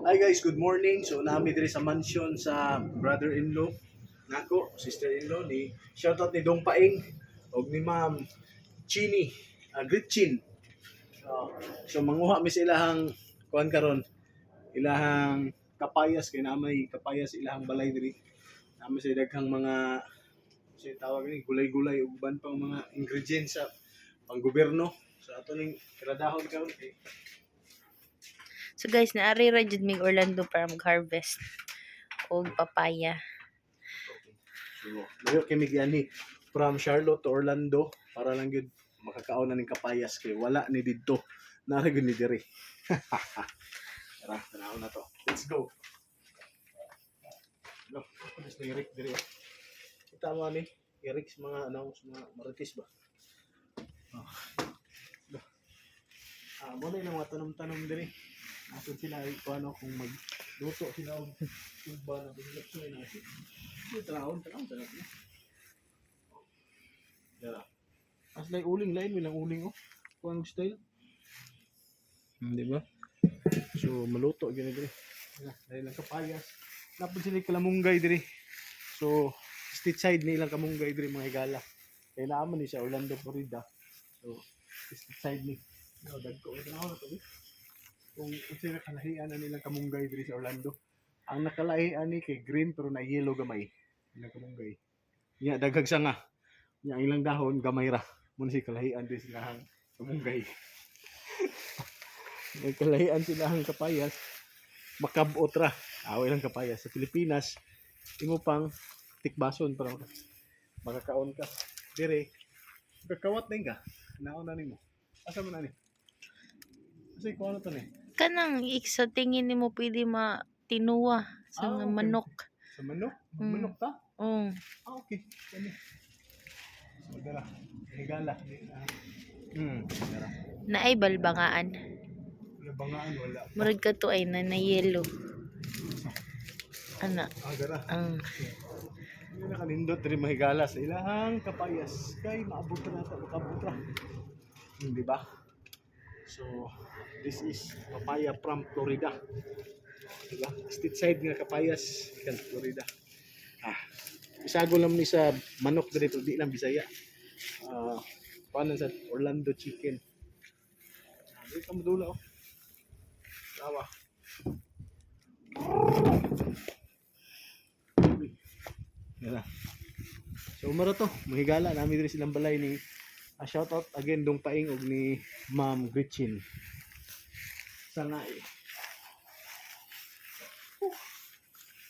Hi guys, good morning. So nami diri sa mansion sa brother-in-law nako, sister-in-law ni shoutout ni Dong Paing og ni Ma'am Chini, Gretchen. So manguha mi sa ilahang kuan karon, ilahang kapayas kay namay kapayas ilahang balay diri. Nami sa daghang mga sa tawag ni gulay-gulay ug uban pang mga ingredients sa panggobyerno. So ato ning kiradahon karon kay So guys, naari ra jud mig Orlando para mag-harvest og papaya. so layo kay migani from Charlotte to Orlando para lang gyud makakaon na ning kapayas kay wala ni didto. Nara gyud ni diri. Tara, tanaw na to. Let's go. No, alis na Eric diri. Kita mo ni Eric sa mga ano, sa mga marites ba? Mo na yung mga tanom-tanom diri. Ato sila kung ano kung magluto sila og tuba na bilap sa natin. Tanaw. Tara. As like uling line, milang uling oh. Kuang style. Di ba? So maluto gini diri. Dahil lang kapayas. Napod sila kalamunggay diri. So street side ni ilang kamunggay diri mga higala. Kaya naaman ni sa Orlando, Florida. So street side ni. No, dagko ito na to. Kung sila kalahian na nilang kamunggay diri sa Orlando. Ang nakalahian ni kay green pero na yellow gamay. Ilang kamunggay. Nya daghag sanga. Nya ilang dahon gamay ra. Muna si kalahian din silang kamunggay. Nagkalahian silang kapayas. Makabot ra. Away lang kapayas. Sa Pilipinas, imo pang tikbason para makakaon ka. Dire, kakawat na ka. Naon na nimo. Asa mo na ni? Kasi kung ano to ni? Kanang sa tingin nimo pwede matinuwa sa Okay. manok. Sa manok? Mm. Manok ta? Oh. Okay. Kani. So, dara. Higala. Dara. Naay balbangaan. Wala bangaan, wala. Murag ka to ay na yellow. Ana. Dara. Ang Hindi na kanindot rin mahigala sa ilahang kapayas. Kay maabot na ito, makabot na. Di ba? So, this is papaya from Florida. Diba? Street side nga kapayas kan Florida. Isago lang ni sa manok dito, di lang Bisaya. Paano sa Orlando chicken. Dito ka madula oh. Tawa. Yan. So umara to, mahigala namin diri silang balay ni shout out again Dong Paing og ni Ma'am Gretchen. Sana